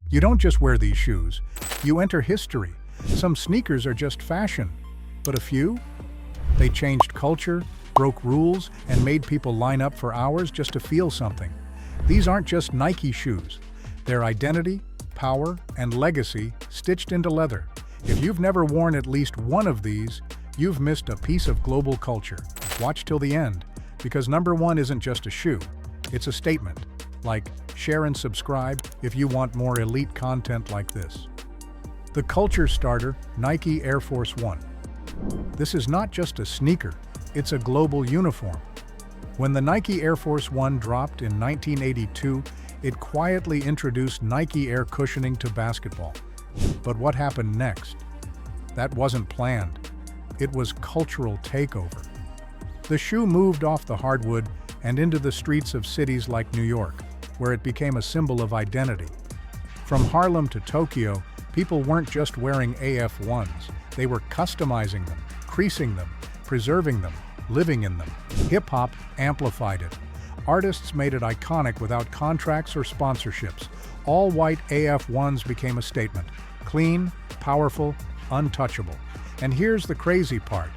You don't just wear these shoes, you enter history. Some sneakers are just fashion, but a few? They changed culture, broke rules, and made people line up for hours just to feel something. These aren't just Nike shoes. They're identity, power, and legacy stitched into leather. If you've never worn at least one of these, you've missed a piece of global culture. Watch till the end, because number one isn't just a shoe, it's a statement. Like, share and subscribe if you want more elite content like this. The culture starter, Nike Air Force One. This is not just a sneaker, it's a global uniform. When the Nike Air Force One dropped in 1982, it quietly introduced Nike Air cushioning to basketball. But what happened next? That wasn't planned. It was cultural takeover. The shoe moved off the hardwood and into the streets of cities like New York, where it became a symbol of identity. From Harlem to Tokyo, people weren't just wearing AF1s, they were customizing them, creasing them, preserving them, living in them. Hip-hop amplified it. Artists made it iconic without contracts or sponsorships. All-white AF1s became a statement. Clean, powerful, untouchable. And here's the crazy part.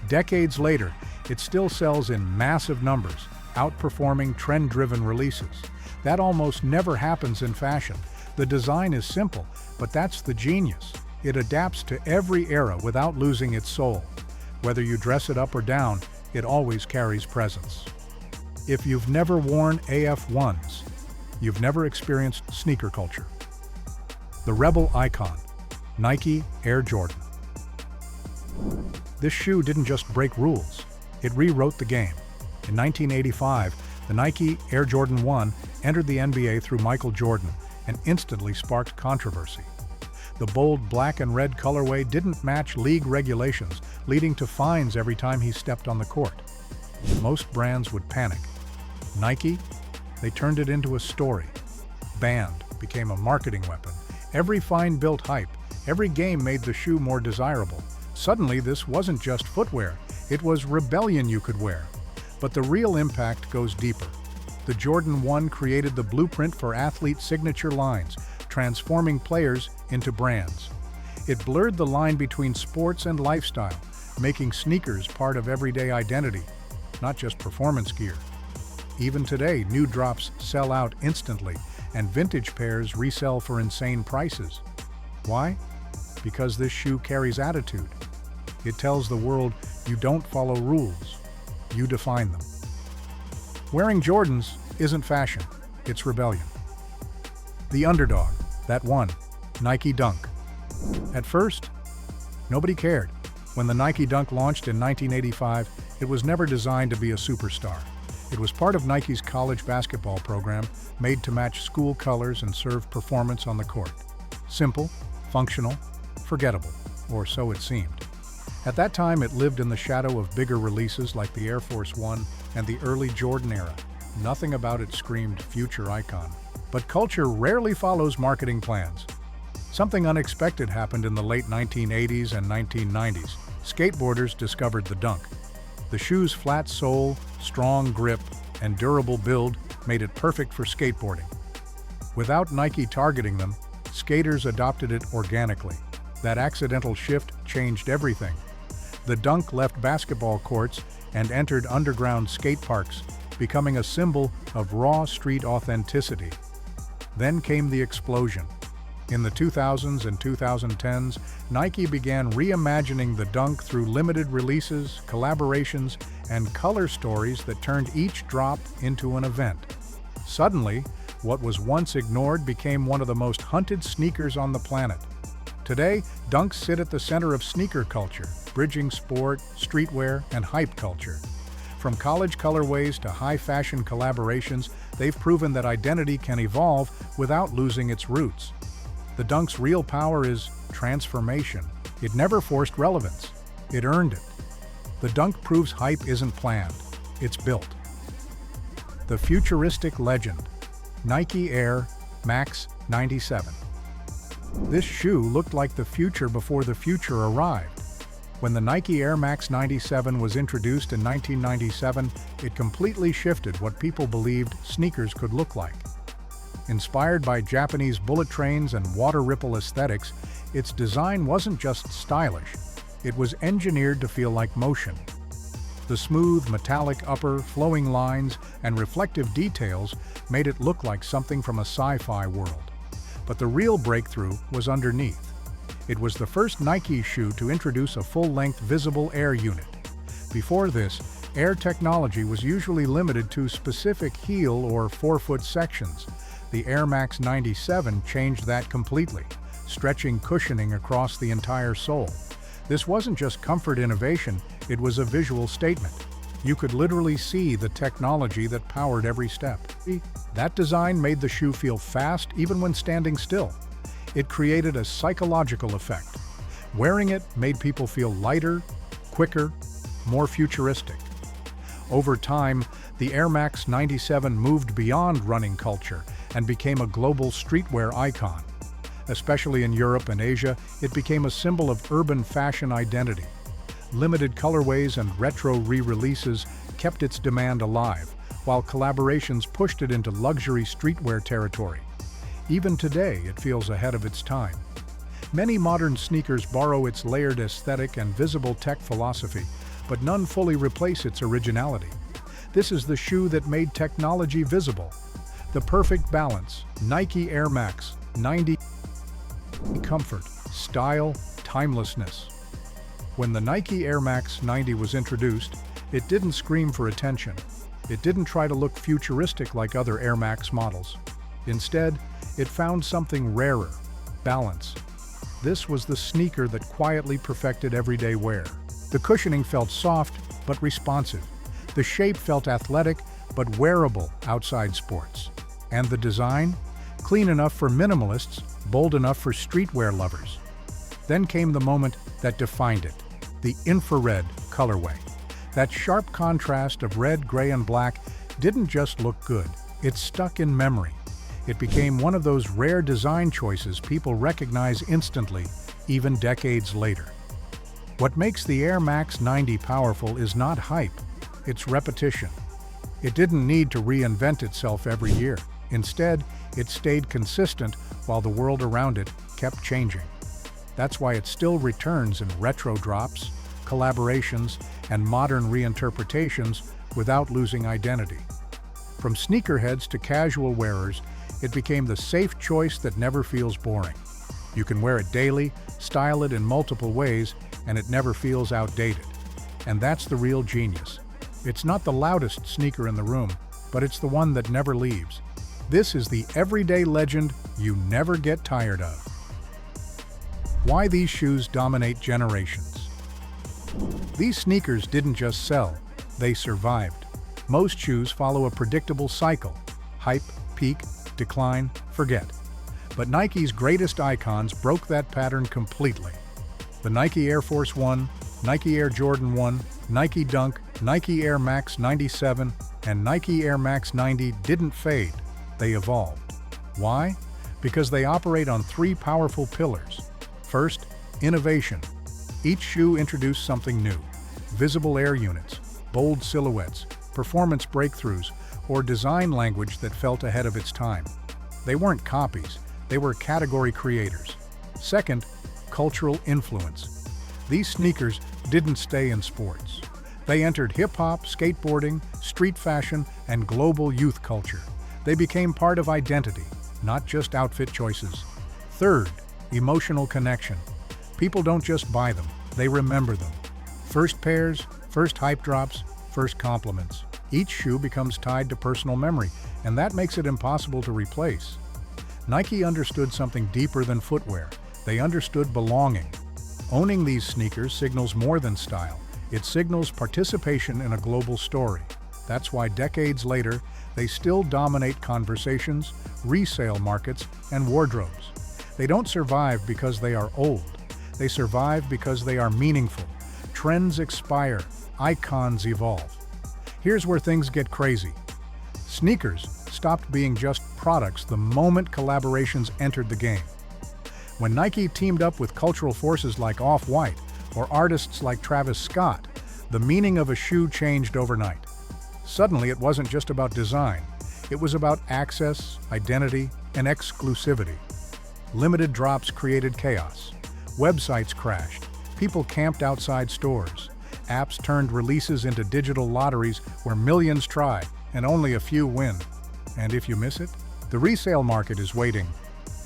Decades later, it still sells in massive numbers, outperforming trend-driven releases. That almost never happens in fashion. The design is simple, but that's the genius. It adapts to every era without losing its soul. Whether you dress it up or down, it always carries presence. If you've never worn AF1s, you've never experienced sneaker culture. The rebel icon, Nike Air Jordan. This shoe didn't just break rules, it rewrote the game. In 1985, the Nike Air Jordan 1 entered the NBA through Michael Jordan and instantly sparked controversy. The bold black and red colorway didn't match league regulations, leading to fines every time he stepped on the court. Most brands would panic. Nike? They turned it into a story. Banned became a marketing weapon. Every fine built hype. Every game made the shoe more desirable. Suddenly, this wasn't just footwear. It was rebellion you could wear. But the real impact goes deeper. The Jordan 1 created the blueprint for athlete signature lines, transforming players into brands. It blurred the line between sports and lifestyle, making sneakers part of everyday identity, not just performance gear. Even today, new drops sell out instantly, and vintage pairs resell for insane prices. Why? Because this shoe carries attitude. It tells the world you don't follow rules, you define them. Wearing Jordans isn't fashion, it's rebellion. The underdog, that one, Nike Dunk. At first, nobody cared. When the Nike Dunk launched in 1985, it was never designed to be a superstar. It was part of Nike's college basketball program, made to match school colors and serve performance on the court. Simple, functional, forgettable, or so it seemed. At that time, it lived in the shadow of bigger releases like the Air Force One and the early Jordan era. Nothing about it screamed future icon. But culture rarely follows marketing plans. Something unexpected happened in the late 1980s and 1990s. Skateboarders discovered the Dunk. The shoe's flat sole, strong grip, and durable build made it perfect for skateboarding. Without Nike targeting them, skaters adopted it organically. That accidental shift changed everything. The Dunk left basketball courts and entered underground skate parks, becoming a symbol of raw street authenticity. Then came the explosion. In the 2000s and 2010s, Nike began reimagining the Dunk through limited releases, collaborations, and color stories that turned each drop into an event. Suddenly, what was once ignored became one of the most hunted sneakers on the planet. Today, Dunks sit at the center of sneaker culture, bridging sport, streetwear, and hype culture. From college colorways to high-fashion collaborations, they've proven that identity can evolve without losing its roots. The Dunk's real power is transformation. It never forced relevance. It earned it. The Dunk proves hype isn't planned. It's built. The futuristic legend, Nike Air Max 97. This shoe looked like the future before the future arrived. When the Nike Air Max 97 was introduced in 1997, it completely shifted what people believed sneakers could look like. Inspired by Japanese bullet trains and water ripple aesthetics, its design wasn't just stylish, it was engineered to feel like motion. The smooth, metallic upper, flowing lines, and reflective details made it look like something from a sci-fi world. But the real breakthrough was underneath. It was the first Nike shoe to introduce a full-length visible air unit. Before this, air technology was usually limited to specific heel or forefoot sections. The Air Max 97 changed that completely, stretching cushioning across the entire sole. This wasn't just comfort innovation, it was a visual statement. You could literally see the technology that powered every step. That design made the shoe feel fast even when standing still. It created a psychological effect. Wearing it made people feel lighter, quicker, more futuristic. Over time, the Air Max 97 moved beyond running culture and became a global streetwear icon. Especially in Europe and Asia, it became a symbol of urban fashion identity. Limited colorways and retro re-releases kept its demand alive, while collaborations pushed it into luxury streetwear territory. Even today, it feels ahead of its time. Many modern sneakers borrow its layered aesthetic and visible tech philosophy, but none fully replace its originality. This is the shoe that made technology visible. The perfect balance, Nike Air Max 90. Comfort, style, timelessness. When the Nike Air Max 90 was introduced, it didn't scream for attention. It didn't try to look futuristic like other Air Max models. Instead, it found something rarer, balance. This was the sneaker that quietly perfected everyday wear. The cushioning felt soft but responsive. The shape felt athletic but wearable outside sports. And the design? Clean enough for minimalists, bold enough for streetwear lovers. Then came the moment that defined it, the infrared colorway. That sharp contrast of red, gray, and black didn't just look good, it stuck in memory. It became one of those rare design choices people recognize instantly, even decades later. What makes the Air Max 90 powerful is not hype, it's repetition. It didn't need to reinvent itself every year. Instead, it stayed consistent while the world around it kept changing. That's why it still returns in retro drops, collaborations, and modern reinterpretations without losing identity. From sneakerheads to casual wearers, it became the safe choice that never feels boring. You can wear it daily, style it in multiple ways, and it never feels outdated. And that's the real genius. It's not the loudest sneaker in the room, but it's the one that never leaves. This is the everyday legend you never get tired of. Why these shoes dominate generations. These sneakers didn't just sell, they survived. Most shoes follow a predictable cycle: hype, peak, decline, forget. But Nike's greatest icons broke that pattern completely. The Nike Air Force 1, Nike Air Jordan 1, Nike Dunk, Nike Air Max 97, and Nike Air Max 90 didn't fade, they evolved. Why? Because they operate on three powerful pillars. First, innovation. Each shoe introduced something new: visible air units, bold silhouettes, performance breakthroughs, or design language that felt ahead of its time. They weren't copies, they were category creators. Second, cultural influence. These sneakers didn't stay in sports. They entered hip-hop, skateboarding, street fashion, and global youth culture. They became part of identity, not just outfit choices. Third, emotional connection. People don't just buy them, they remember them. First pairs, first hype drops, first compliments. Each shoe becomes tied to personal memory, and that makes it impossible to replace. Nike understood something deeper than footwear. They understood belonging. Owning these sneakers signals more than style. It signals participation in a global story. That's why decades later, they still dominate conversations, resale markets, and wardrobes. They don't survive because they are old. They survive because they are meaningful. Trends expire, icons evolve. Here's where things get crazy. Sneakers stopped being just products the moment collaborations entered the game. When Nike teamed up with cultural forces like Off-White or artists like Travis Scott, the meaning of a shoe changed overnight. Suddenly, it wasn't just about design. It was about access, identity, and exclusivity. Limited drops created chaos. Websites crashed. People camped outside stores. Apps turned releases into digital lotteries where millions try and only a few win. And if you miss it, the resale market is waiting,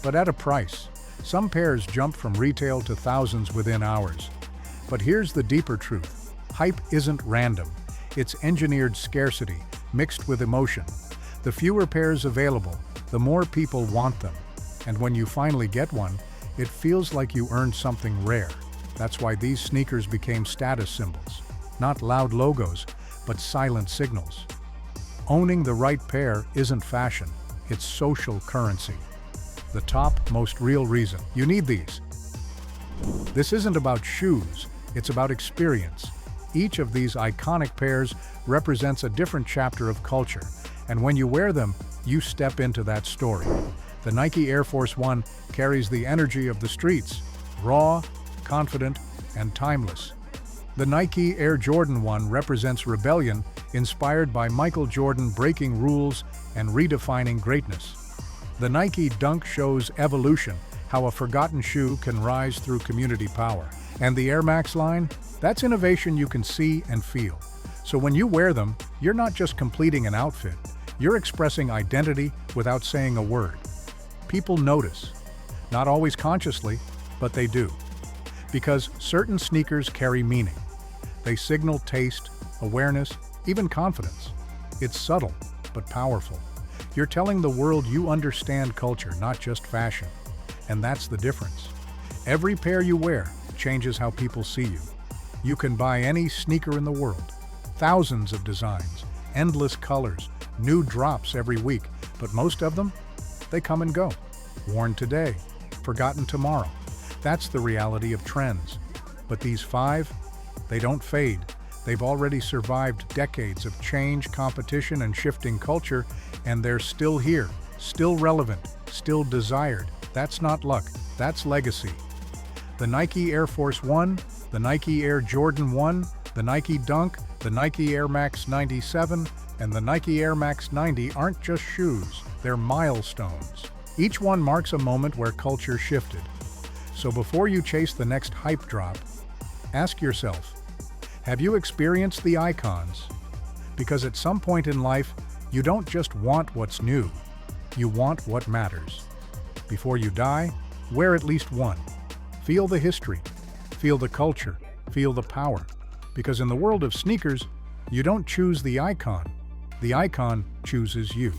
but at a price. Some pairs jump from retail to thousands within hours. But here's the deeper truth. Hype isn't random. It's engineered scarcity, mixed with emotion. The fewer pairs available, the more people want them. And when you finally get one, it feels like you earned something rare. That's why these sneakers became status symbols. Not loud logos, but silent signals. Owning the right pair isn't fashion, it's social currency. The top, most real reason you need these. This isn't about shoes, it's about experience. Each of these iconic pairs represents a different chapter of culture, and when you wear them, you step into that story. The Nike Air Force 1 carries the energy of the streets, raw, confident, and timeless. The Nike Air Jordan 1 represents rebellion, inspired by Michael Jordan breaking rules and redefining greatness. The Nike Dunk shows evolution, how a forgotten shoe can rise through community power. And the Air Max line? That's innovation you can see and feel. So when you wear them, you're not just completing an outfit, you're expressing identity without saying a word. People notice. Not always consciously, but they do. Because certain sneakers carry meaning. They signal taste, awareness, even confidence. It's subtle, but powerful. You're telling the world you understand culture, not just fashion. And that's the difference. Every pair you wear changes how people see you. You can buy any sneaker in the world. Thousands of designs, endless colors, new drops every week, but most of them, they come and go. Worn today, forgotten tomorrow. That's the reality of trends. But these 5, they don't fade. They've already survived decades of change, competition, and shifting culture, and they're still here, still relevant, still desired. That's not luck, that's legacy. The Nike Air Force 1, the Nike Air Jordan 1, the Nike Dunk, the Nike Air Max 97, and the Nike Air Max 90 aren't just shoes, they're milestones. Each one marks a moment where culture shifted. So before you chase the next hype drop, ask yourself, have you experienced the icons? Because at some point in life, you don't just want what's new, you want what matters. Before you die, wear at least one. Feel the history, feel the culture, feel the power. Because in the world of sneakers, you don't choose the icon chooses you.